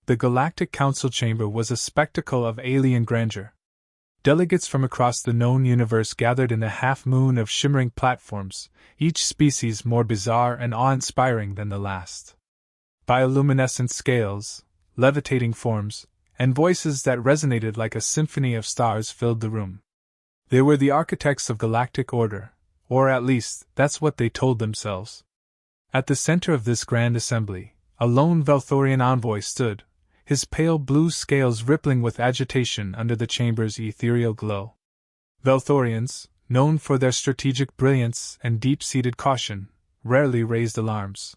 The Galactic Council chamber was a spectacle of alien grandeur. Delegates from across the known universe gathered in a half-moon of shimmering platforms, each species more bizarre and awe-inspiring than the last. Bioluminescent scales, levitating forms, and voices that resonated like a symphony of stars filled the room. They were the architects of galactic order, or at least, that's what they told themselves. At the center of this grand assembly, a lone Velthorian envoy stood, his pale blue scales rippling with agitation under the chamber's ethereal glow. Velthorians, known for their strategic brilliance and deep-seated caution, rarely raised alarms.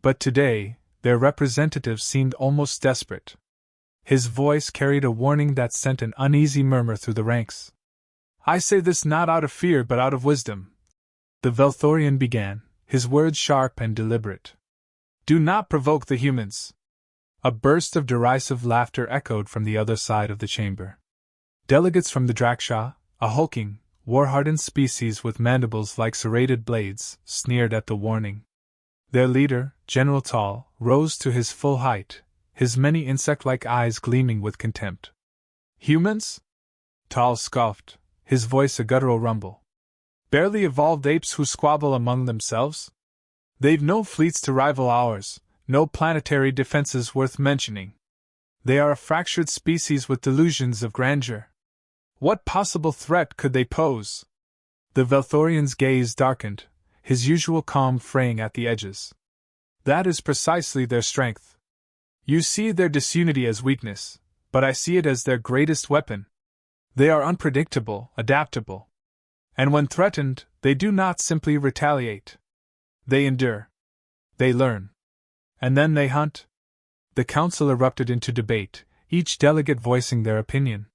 But today, their representative seemed almost desperate. His voice carried a warning that sent an uneasy murmur through the ranks. "I say this not out of fear but out of wisdom," the Velthorian began, his words sharp and deliberate. "Do not provoke the humans." A burst of derisive laughter echoed from the other side of the chamber. Delegates from the Draksha, a hulking, war-hardened species with mandibles like serrated blades, sneered at the warning. Their leader, General Tal, rose to his full height, his many insect-like eyes gleaming with contempt. "Humans?" Tal scoffed, his voice a guttural rumble. "Barely evolved apes who squabble among themselves? They've no fleets to rival ours, no planetary defenses worth mentioning. They are a fractured species with delusions of grandeur. What possible threat could they pose?" The Velthorian's gaze darkened, his usual calm fraying at the edges. "That is precisely their strength. You see their disunity as weakness, but I see it as their greatest weapon. They are unpredictable, adaptable. And when threatened, they do not simply retaliate. They endure. They learn. And then they hunt." The council erupted into debate, each delegate voicing their opinion.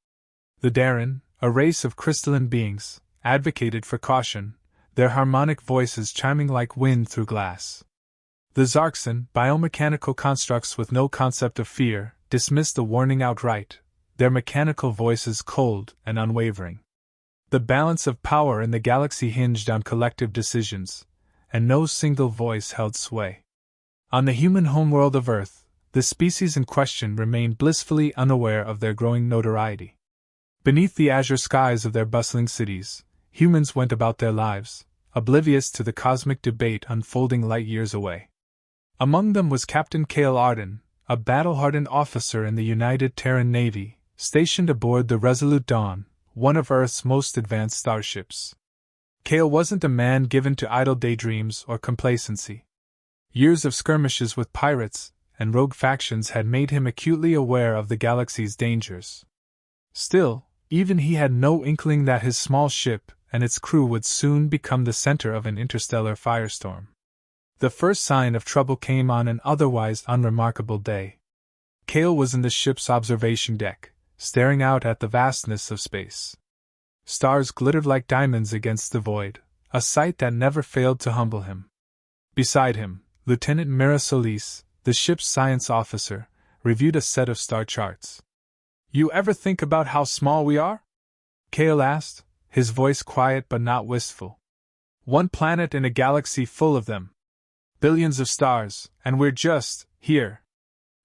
The Darren, a race of crystalline beings, advocated for caution, their harmonic voices chiming like wind through glass. The Zarkson, biomechanical constructs with no concept of fear, dismissed the warning outright, their mechanical voices cold and unwavering. The balance of power in the galaxy hinged on collective decisions, and no single voice held sway. On the human homeworld of Earth, the species in question remained blissfully unaware of their growing notoriety. Beneath the azure skies of their bustling cities, humans went about their lives, oblivious to the cosmic debate unfolding light years away. Among them was Captain Cale Arden, a battle-hardened officer in the United Terran Navy, stationed aboard the Resolute Dawn, one of Earth's most advanced starships. Cale wasn't a man given to idle daydreams or complacency. Years of skirmishes with pirates and rogue factions had made him acutely aware of the galaxy's dangers. Still, even he had no inkling that his small ship and its crew would soon become the center of an interstellar firestorm. The first sign of trouble came on an otherwise unremarkable day. Cale was in the ship's observation deck, staring out at the vastness of space. Stars glittered like diamonds against the void, a sight that never failed to humble him. Beside him, Lieutenant Mira Solis, the ship's science officer, reviewed a set of star charts. "You ever think about how small we are?" Cale asked, his voice quiet but not wistful. "One planet in a galaxy full of them. Billions of stars, and we're just here."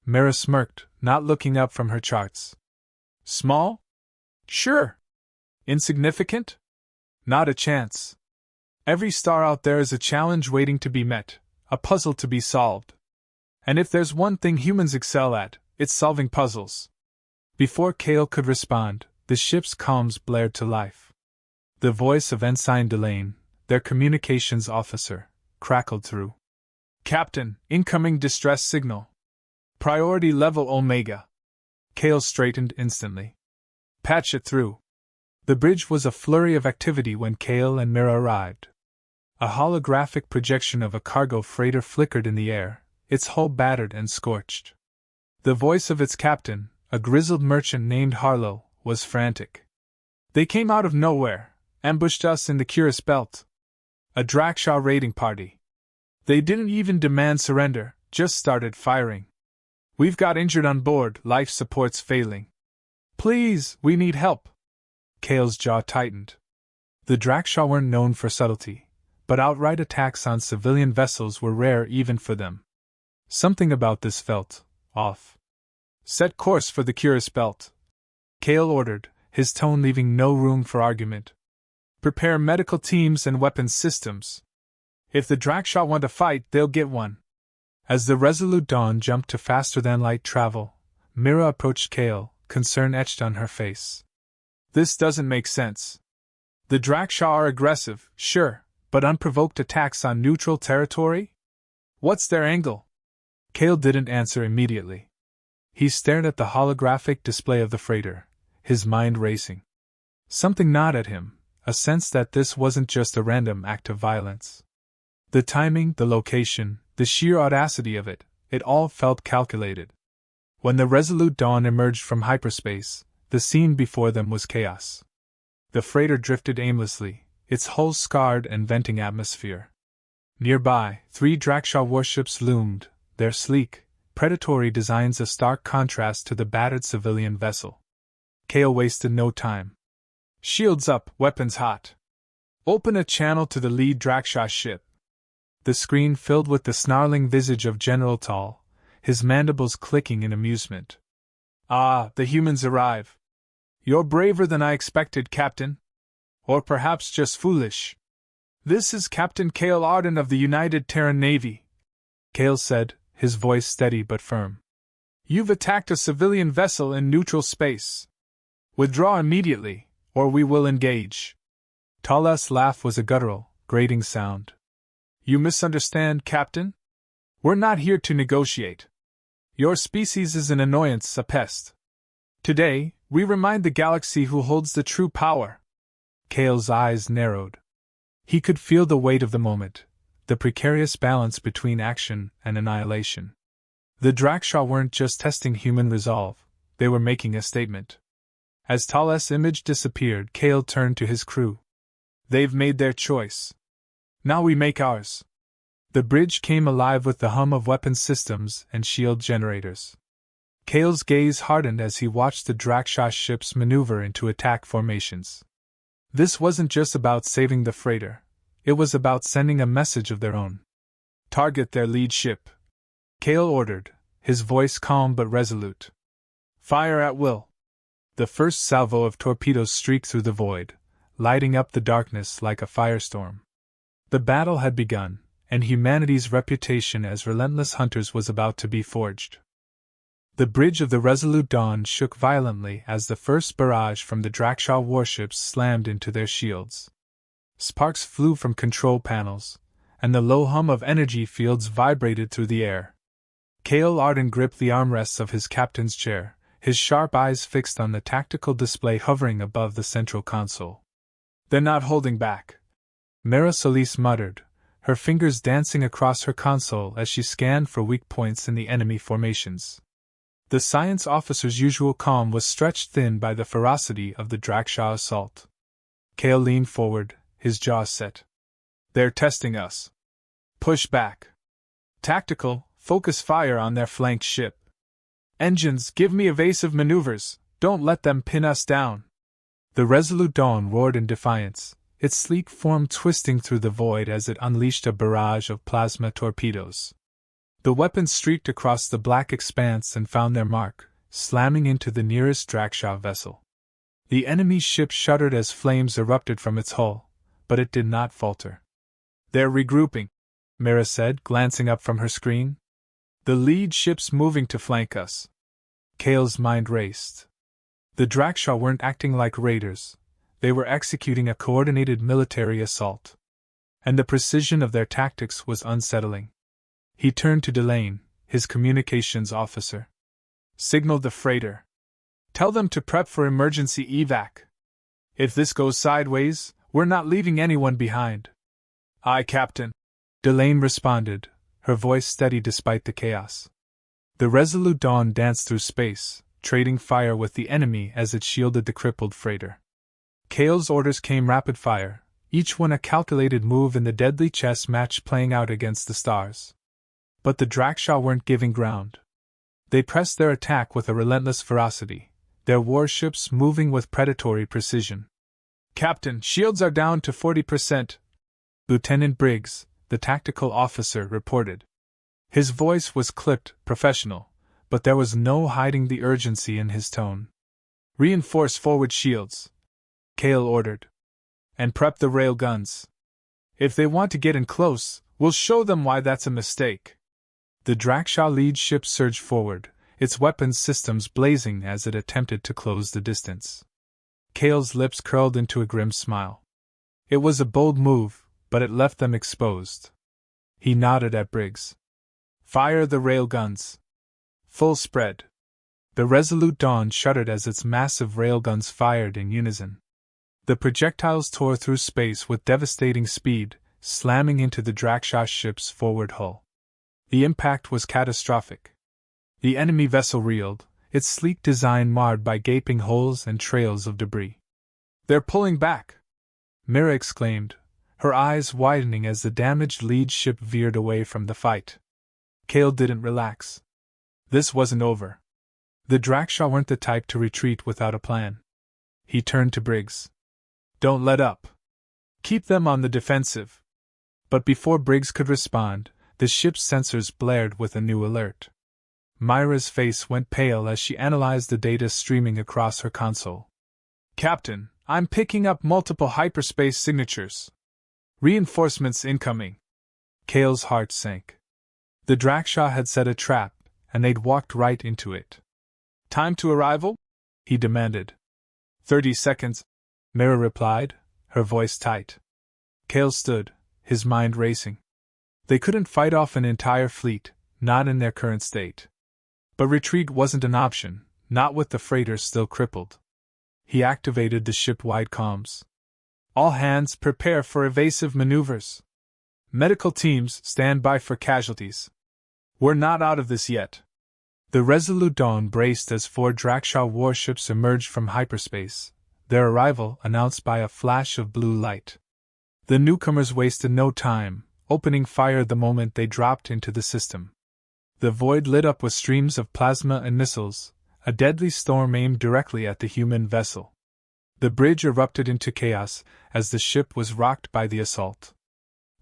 Mira smirked, not looking up from her charts. "Small? Sure. Insignificant? Not a chance. Every star out there is a challenge waiting to be met, a puzzle to be solved. And if there's one thing humans excel at, it's solving puzzles." Before Cale could respond, the ship's comms blared to life. The voice of Ensign Delane, their communications officer, crackled through. "Captain, incoming distress signal. Priority level Omega." Cale straightened instantly. "Patch it through." The bridge was a flurry of activity when Cale and Mira arrived. A holographic projection of a cargo freighter flickered in the air, its hull battered and scorched. The voice of its captain, a grizzled merchant named Harlow, was frantic. "They came out of nowhere, ambushed us in the Curious Belt. A Draksha raiding party. They didn't even demand surrender, just started firing. We've got injured on board, life support's failing. Please, we need help." Cale's jaw tightened. The Draksha weren't known for subtlety, but outright attacks on civilian vessels were rare even for them. Something about this felt off. Set course for the Curious Belt, Kale ordered, his tone leaving no room for argument. Prepare medical teams and weapons systems. If the Drakshaw want a fight, they'll get one. As the Resolute Dawn jumped to faster-than-light travel, Mira approached Kale, concern etched on her face. This doesn't make sense. The Drakshaw are aggressive, sure, but unprovoked attacks on neutral territory? What's their angle? Kale didn't answer immediately. He stared at the holographic display of the freighter, his mind racing. Something gnawed at him, a sense that this wasn't just a random act of violence. The timing, the location, the sheer audacity of it all felt calculated. When the Resolute Dawn emerged from hyperspace, the scene before them was chaos. The freighter drifted aimlessly, its hull scarred and venting atmosphere. Nearby, 3 Drakshaw warships loomed, their sleek, predatory designs a stark contrast to the battered civilian vessel. Kale wasted no time. Shields up, weapons hot. Open a channel to the lead Drakshaw ship. The screen filled with the snarling visage of General Tall, his mandibles clicking in amusement. Ah, the humans arrive. You're braver than I expected, Captain. Or perhaps just foolish. This is Captain Kale Arden of the United Terran Navy, Kale said, his voice steady but firm. You've attacked a civilian vessel in neutral space. Withdraw immediately, or we will engage. Tall's laugh was a guttural, grating sound. You misunderstand, Captain? We're not here to negotiate. Your species is an annoyance, a pest. Today, we remind the galaxy who holds the true power. Kale's eyes narrowed. He could feel the weight of the moment, the precarious balance between action and annihilation. The Drakshaw weren't just testing human resolve, they were making a statement. As Tall's image disappeared, Kale turned to his crew. They've made their choice. Now we make ours. The bridge came alive with the hum of weapons systems and shield generators. Kale's gaze hardened as he watched the Drakshaw ships maneuver into attack formations. This wasn't just about saving the freighter, it was about sending a message of their own. Target their lead ship, Kale ordered, his voice calm but resolute. Fire at will. The first salvo of torpedoes streaked through the void, lighting up the darkness like a firestorm. The battle had begun, and humanity's reputation as relentless hunters was about to be forged. The bridge of the Resolute Dawn shook violently as the first barrage from the Drakshaw warships slammed into their shields. Sparks flew from control panels, and the low hum of energy fields vibrated through the air. Kale Arden gripped the armrests of his captain's chair, his sharp eyes fixed on the tactical display hovering above the central console. They're not holding back, Mira Solis muttered, her fingers dancing across her console as she scanned for weak points in the enemy formations. The science officer's usual calm was stretched thin by the ferocity of the Drakshaw assault. Kale leaned forward, his jaws set. They're testing us. Push back. Tactical, focus fire on their flank ship. Engines, give me evasive maneuvers, don't let them pin us down. The Resolute Dawn roared in defiance, its sleek form twisting through the void as it unleashed a barrage of plasma torpedoes. The weapons streaked across the black expanse and found their mark, slamming into the nearest Drakshaw vessel. The enemy's ship shuddered as flames erupted from its hull, but it did not falter. They're regrouping, Mira said, glancing up from her screen. The lead ship's moving to flank us. Kale's mind raced. The Drakshaw weren't acting like raiders, they were executing a coordinated military assault. And the precision of their tactics was unsettling. He turned to Delane, his communications officer. Signal the freighter. Tell them to prep for emergency evac. If this goes sideways, we're not leaving anyone behind. Aye, Captain, Delane responded, her voice steady despite the chaos. The Resolute Dawn danced through space, trading fire with the enemy as it shielded the crippled freighter. Kale's orders came rapid fire, each one a calculated move in the deadly chess match playing out against the stars. But the Drakshaw weren't giving ground. They pressed their attack with a relentless ferocity, their warships moving with predatory precision. Captain, shields are down to 40%, Lieutenant Briggs, the tactical officer, reported. His voice was clipped, professional, but there was no hiding the urgency in his tone. "Reinforce forward shields," Kale ordered. "And prep the rail guns. If they want to get in close, we'll show them why that's a mistake." The Drakshaw lead ship surged forward, its weapons systems blazing as it attempted to close the distance. Kale's lips curled into a grim smile. It was a bold move, but it left them exposed. He nodded at Briggs. "Fire the rail guns. Full spread." The Resolute Dawn shuddered as its massive railguns fired in unison. The projectiles tore through space with devastating speed, slamming into the Drakshaw ship's forward hull. The impact was catastrophic. The enemy vessel reeled, its sleek design marred by gaping holes and trails of debris. "They're pulling back!" Mira exclaimed, her eyes widening as the damaged lead ship veered away from the fight. Kale didn't relax. This wasn't over. The Drakshaw weren't the type to retreat without a plan. He turned to Briggs. "Don't let up. Keep them on the defensive." But before Briggs could respond, the ship's sensors blared with a new alert. Myra's face went pale as she analyzed the data streaming across her console. "Captain, I'm picking up multiple hyperspace signatures. Reinforcements incoming." Kale's heart sank. The Drakshaw had set a trap, and they'd walked right into it. "Time to arrival?" he demanded. 30 seconds, Mira replied, her voice tight. Kale stood, his mind racing. They couldn't fight off an entire fleet, not in their current state. But retreat wasn't an option, not with the freighter still crippled. He activated the ship-wide comms. "All hands prepare for evasive maneuvers. Medical teams stand by for casualties. We're not out of this yet." The Resolute Dawn braced as 4 Drakshaw warships emerged from hyperspace, their arrival announced by a flash of blue light. The newcomers wasted no time, opening fire the moment they dropped into the system. The void lit up with streams of plasma and missiles, a deadly storm aimed directly at the human vessel. The bridge erupted into chaos as the ship was rocked by the assault.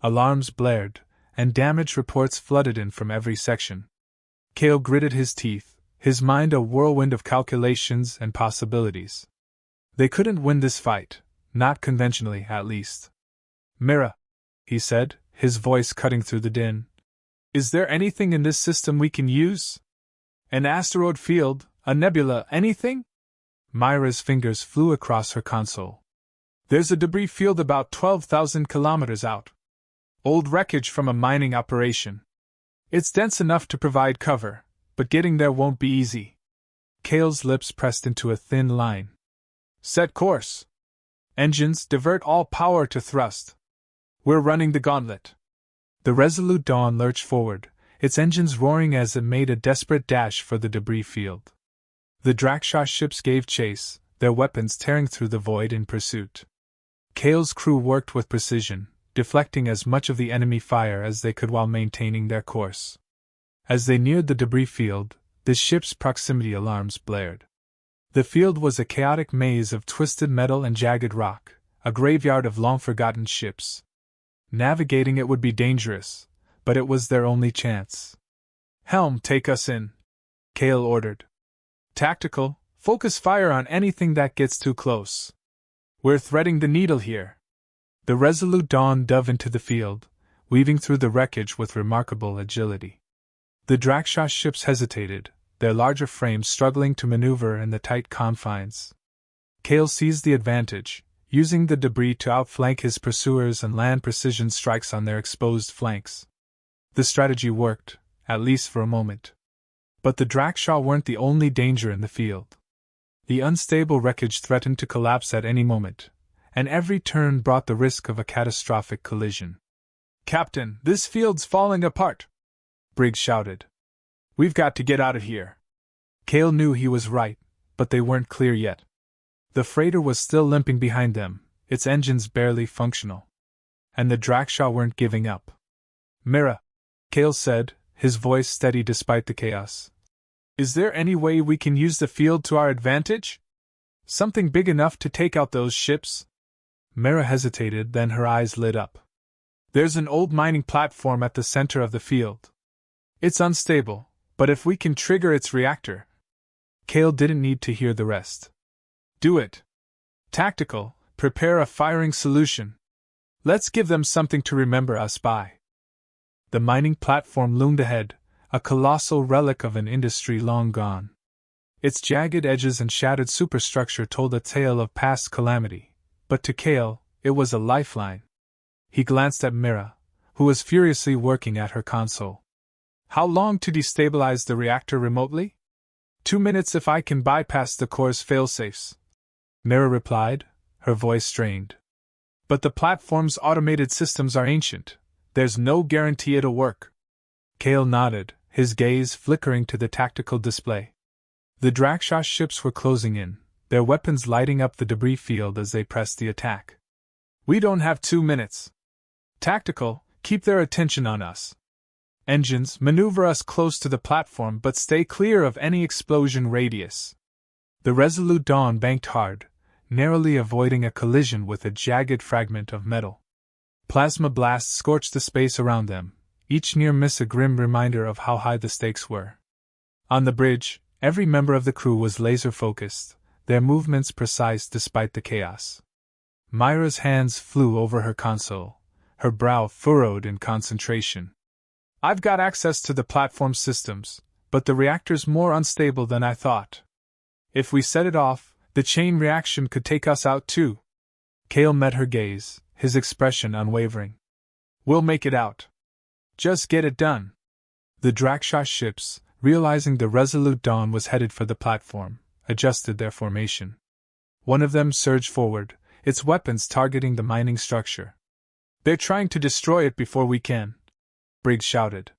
Alarms blared, and damage reports flooded in from every section. Kale gritted his teeth, his mind a whirlwind of calculations and possibilities. They couldn't win this fight, not conventionally at least. "Mira," he said, his voice cutting through the din. "Is there anything in this system we can use? An asteroid field, a nebula, anything?" Myra's fingers flew across her console. "There's a debris field about 12,000 kilometers out. Old wreckage from a mining operation. It's dense enough to provide cover, but getting there won't be easy." Kale's lips pressed into a thin line. "Set course. Engines, divert all power to thrust. We're running the gauntlet." The Resolute Dawn lurched forward, its engines roaring as it made a desperate dash for the debris field. The Drakshaw ships gave chase, their weapons tearing through the void in pursuit. Kale's crew worked with precision, deflecting as much of the enemy fire as they could while maintaining their course. As they neared the debris field, the ship's proximity alarms blared. The field was a chaotic maze of twisted metal and jagged rock, a graveyard of long-forgotten ships. Navigating it would be dangerous, but it was their only chance. "Helm, take us in," Kale ordered. "Tactical, focus fire on anything that gets too close. We're threading the needle here." The Resolute Dawn dove into the field, weaving through the wreckage with remarkable agility. The Drakshaw ships hesitated, their larger frames struggling to maneuver in the tight confines. Kale seized the advantage, using the debris to outflank his pursuers and land precision strikes on their exposed flanks. The strategy worked, at least for a moment. But the Drakshaw weren't the only danger in the field. The unstable wreckage threatened to collapse at any moment, and every turn brought the risk of a catastrophic collision. "Captain, this field's falling apart!" Briggs shouted. "We've got to get out of here." Kale knew he was right, but they weren't clear yet. The freighter was still limping behind them, its engines barely functional. And the Drakshaw weren't giving up. "Mira," Kale said, his voice steady despite the chaos. "Is there any way we can use the field to our advantage? Something big enough to take out those ships?" Mira hesitated, then her eyes lit up. "There's an old mining platform at the center of the field. It's unstable, But if we can trigger its reactor. Kale didn't need to hear the rest. Do it. Tactical, prepare a firing solution. Let's give them something to remember us by. The mining platform loomed ahead, a colossal relic of an industry long gone. Its jagged edges and shattered superstructure told a tale of past calamity, but to Kale, it was a lifeline. He glanced at Mira, who was furiously working at her console. How long to destabilize the reactor remotely? 2 minutes if I can bypass the core's failsafes. Mira replied, her voice strained. But the platform's automated systems are ancient. There's no guarantee it'll work. Kale nodded, his gaze flickering to the tactical display. The Draksha ships were closing in, their weapons lighting up the debris field as they pressed the attack. We don't have 2 minutes. Tactical, keep their attention on us. Engines, maneuver us close to the platform but stay clear of any explosion radius. The Resolute Dawn banked hard, narrowly avoiding a collision with a jagged fragment of metal. Plasma blasts scorched the space around them, each near miss a grim reminder of how high the stakes were. On the bridge, every member of the crew was laser-focused, their movements precise despite the chaos. Myra's hands flew over her console, her brow furrowed in concentration. I've got access to the platform systems, but the reactor's more unstable than I thought. If we set it off, the chain reaction could take us out too. Kale met her gaze, his expression unwavering. We'll make it out. Just get it done. The Draksha ships, realizing the Resolute Dawn was headed for the platform, adjusted their formation. One of them surged forward, its weapons targeting the mining structure. They're trying to destroy it before we can, Briggs shouted.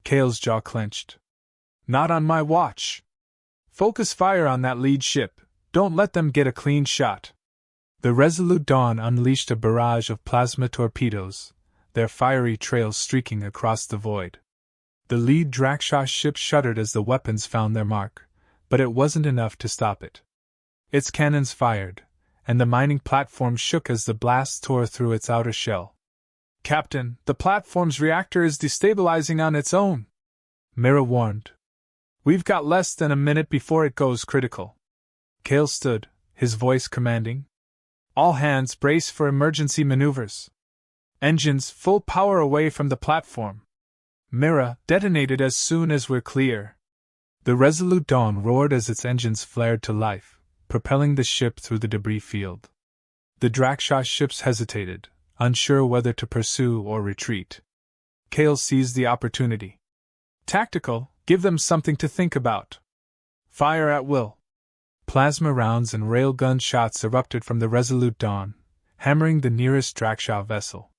Kale's jaw clenched. Not on my watch. Focus fire on that lead ship. Don't let them get a clean shot. The Resolute Dawn unleashed a barrage of plasma torpedoes, their fiery trails streaking across the void. The lead Draksha ship shuddered as the weapons found their mark, but it wasn't enough to stop it. Its cannons fired, and the mining platform shook as the blast tore through its outer shell. Captain, the platform's reactor is destabilizing on its own, Mira warned. We've got less than a minute before it goes critical. Kale stood, his voice commanding. All hands brace for emergency maneuvers. Engines full power away from the platform. Mira, detonate it as soon as we're clear. The Resolute Dawn roared as its engines flared to life, propelling the ship through the debris field. The Draksha ships hesitated, unsure whether to pursue or retreat. Kale seized the opportunity. Tactical, give them something to think about. Fire at will. Plasma rounds and railgun shots erupted from the Resolute Dawn, hammering the nearest Draksha vessel.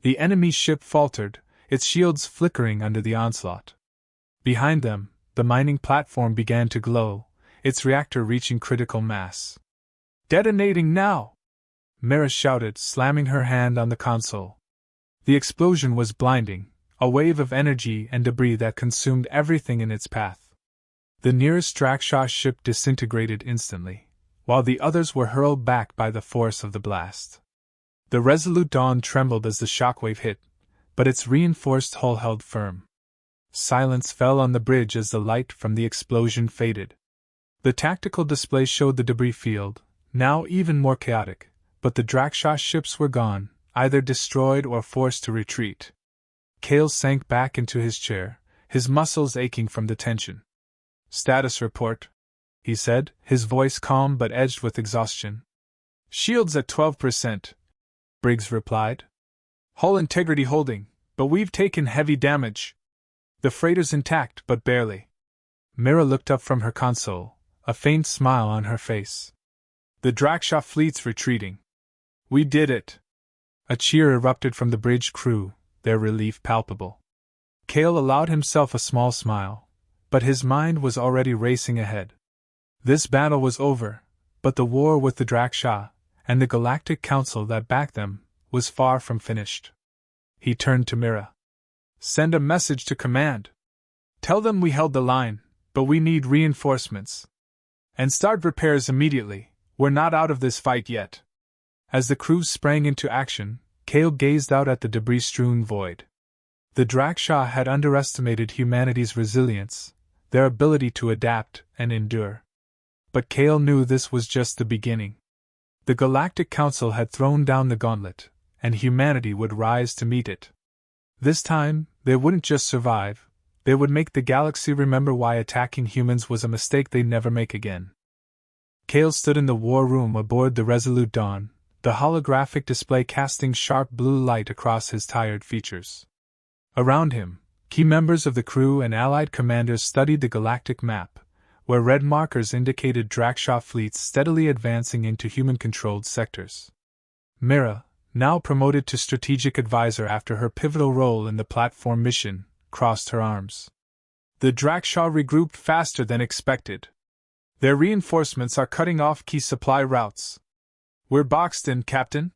The enemy ship faltered, its shields flickering under the onslaught. Behind them, the mining platform began to glow, its reactor reaching critical mass. Detonating now! Mira shouted, slamming her hand on the console. The explosion was blinding, a wave of energy and debris that consumed everything in its path. The nearest Draksha ship disintegrated instantly, while the others were hurled back by the force of the blast. The Resolute Dawn trembled as the shockwave hit, but its reinforced hull held firm. Silence fell on the bridge as the light from the explosion faded. The tactical display showed the debris field, now even more chaotic, but the Draksha ships were gone, either destroyed or forced to retreat. Kale sank back into his chair, his muscles aching from the tension. Status report, he said, his voice calm but edged with exhaustion. Shields at 12%, Briggs replied. Hull integrity holding, but we've taken heavy damage. The freighter's intact, but barely. Mira looked up from her console, a faint smile on her face. The Draksha fleet's retreating. We did it. A cheer erupted from the bridge crew, their relief palpable. Kale allowed himself a small smile, but his mind was already racing ahead. This battle was over, but the war with the Draksha, and the Galactic Council that backed them, was far from finished. He turned to Mira. Send a message to command. Tell them we held the line, but we need reinforcements. And start repairs immediately, we're not out of this fight yet. As the crew sprang into action, Kale gazed out at the debris-strewn void. The Draksha had underestimated humanity's resilience, their ability to adapt and endure. But Kale knew this was just the beginning. The Galactic Council had thrown down the gauntlet, and humanity would rise to meet it. This time, they wouldn't just survive, they would make the galaxy remember why attacking humans was a mistake they'd never make again. Kale stood in the war room aboard the Resolute Dawn, the holographic display casting sharp blue light across his tired features. Around him, key members of the crew and allied commanders studied the galactic map, where red markers indicated Drakshaw fleets steadily advancing into human-controlled sectors. Mira, now promoted to strategic advisor after her pivotal role in the platform mission, crossed her arms. The Drakshaw regrouped faster than expected. Their reinforcements are cutting off key supply routes. We're boxed in, Captain.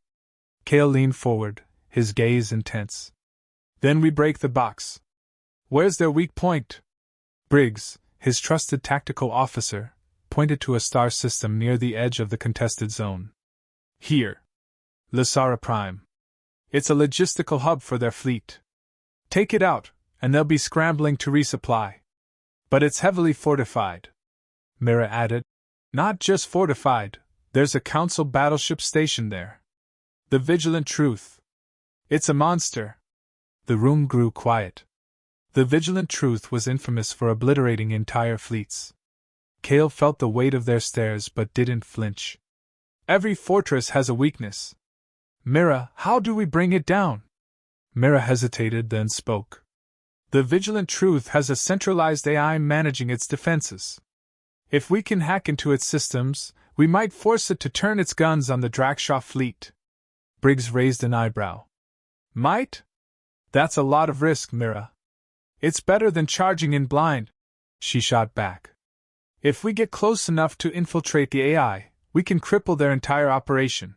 Kale leaned forward, his gaze intense. Then we break the box. Where's their weak point? Briggs, his trusted tactical officer, pointed to a star system near the edge of the contested zone. Here. Lasara Prime. It's a logistical hub for their fleet. Take it out, and they'll be scrambling to resupply. But it's heavily fortified. Mira added. Not just fortified, there's a council battleship stationed there. The Vigilant Truth. It's a monster. The room grew quiet. The Vigilant Truth was infamous for obliterating entire fleets. Kale felt the weight of their stares but didn't flinch. Every fortress has a weakness. Mira, how do we bring it down? Mira hesitated, then spoke. The Vigilant Truth has a centralized AI managing its defenses. If we can hack into its systems, we might force it to turn its guns on the Drakshaw fleet. Briggs raised an eyebrow. Might? That's a lot of risk, Mira. It's better than charging in blind, she shot back. If we get close enough to infiltrate the AI, we can cripple their entire operation.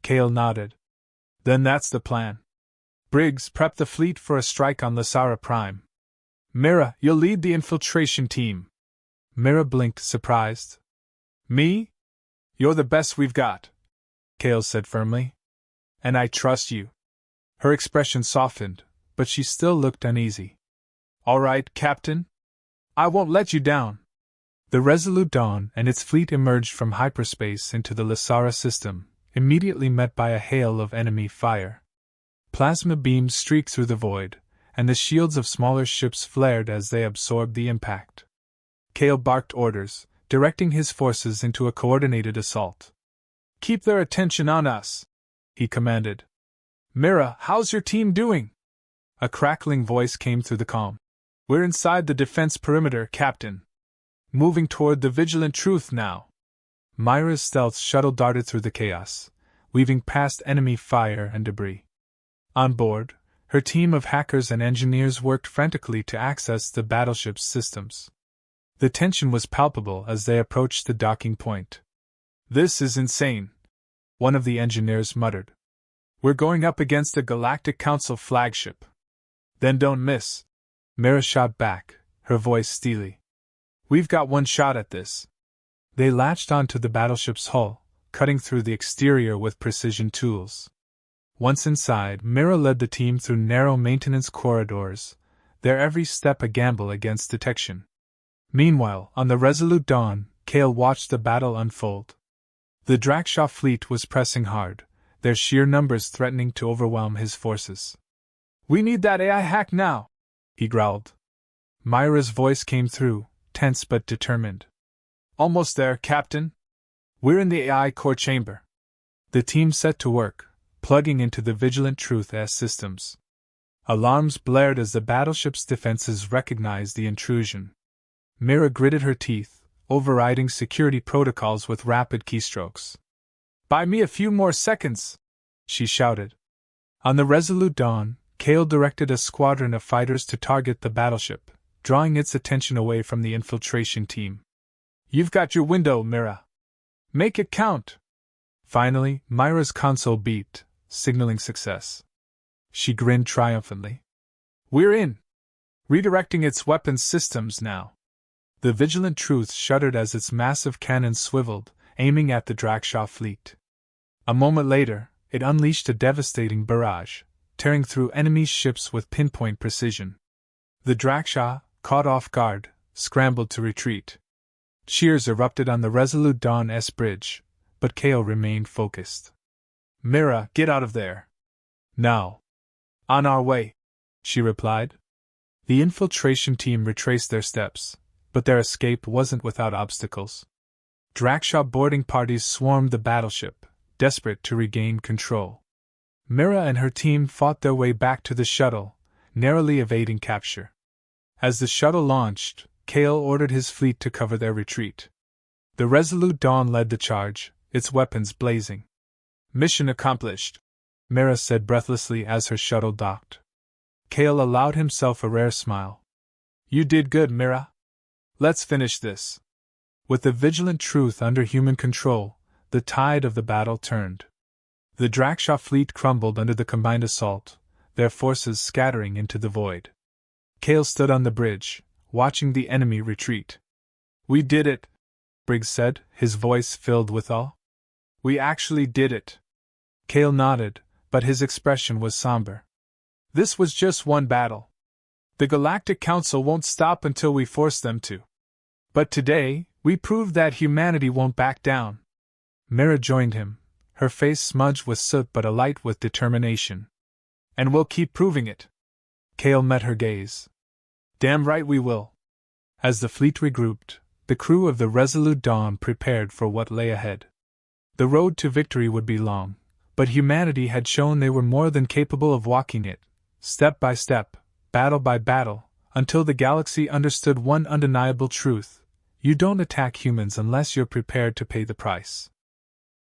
Kale nodded. Then that's the plan. Briggs, prep the fleet for a strike on Lasara Prime. Mira, you'll lead the infiltration team. Mira blinked, surprised. Me? You're the best we've got, Kale said firmly. And I trust you. Her expression softened, but she still looked uneasy. All right, Captain. I won't let you down. The Resolute Dawn and its fleet emerged from hyperspace into the Lasara system, immediately met by a hail of enemy fire. Plasma beams streaked through the void, and the shields of smaller ships flared as they absorbed the impact. Kale barked orders, directing his forces into a coordinated assault. Keep their attention on us, he commanded. Mira, how's your team doing? A crackling voice came through the calm. We're inside the defense perimeter, Captain. Moving toward the Vigilant Truth now. Myra's stealth shuttle darted through the chaos, weaving past enemy fire and debris. On board, her team of hackers and engineers worked frantically to access the battleship's systems. The tension was palpable as they approached the docking point. This is insane, one of the engineers muttered. We're going up against a Galactic Council flagship. Then don't miss, Mira shot back, her voice steely. We've got one shot at this. They latched onto the battleship's hull, cutting through the exterior with precision tools. Once inside, Mira led the team through narrow maintenance corridors, their every step a gamble against detection. Meanwhile, on the Resolute Dawn, Kale watched the battle unfold. The Drakshaw fleet was pressing hard, their sheer numbers threatening to overwhelm his forces. We need that AI hack now, he growled. Myra's voice came through, tense but determined. Almost there, Captain. We're in the AI core chamber. The team set to work, plugging into the Vigilant Truth S systems. Alarms blared as the battleship's defenses recognized the intrusion. Mira gritted her teeth, overriding security protocols with rapid keystrokes. Buy me a few more seconds, she shouted. On the Resolute Dawn, Kale directed a squadron of fighters to target the battleship, drawing its attention away from the infiltration team. You've got your window, Mira. Make it count. Finally, Myra's console beeped, signaling success. She grinned triumphantly. We're in. Redirecting its weapons systems now. The Vigilant Truth shuddered as its massive cannons swiveled, aiming at the Drakshaw fleet. A moment later, it unleashed a devastating barrage, tearing through enemy ships with pinpoint precision. The Drakshaw, caught off guard, scrambled to retreat. Cheers erupted on the Resolute Dawn's bridge, but Kale remained focused. Mira, get out of there. Now. On our way, she replied. The infiltration team retraced their steps, but their escape wasn't without obstacles. Drakshop boarding parties swarmed the battleship, desperate to regain control. Mira and her team fought their way back to the shuttle, narrowly evading capture. As the shuttle launched, Kale ordered his fleet to cover their retreat. The Resolute Dawn led the charge, its weapons blazing. Mission accomplished, Mira said breathlessly as her shuttle docked. Kale allowed himself a rare smile. You did good, Mira. Let's finish this. With the vigilant truth under human control, the tide of the battle turned. The Drakshop fleet crumbled under the combined assault, their forces scattering into the void. Kale stood on the bridge, watching the enemy retreat. We did it, Briggs said, his voice filled with awe. We actually did it. Kale nodded, but his expression was somber. This was just one battle. The Galactic Council won't stop until we force them to. But today, we proved that humanity won't back down. Mira joined him, her face smudged with soot but alight with determination. And we'll keep proving it. Kale met her gaze. Damn right we will. As the fleet regrouped, the crew of the Resolute Dawn prepared for what lay ahead. The road to victory would be long, but humanity had shown they were more than capable of walking it, step by step, battle by battle, until the galaxy understood one undeniable truth: you don't attack humans unless you're prepared to pay the price.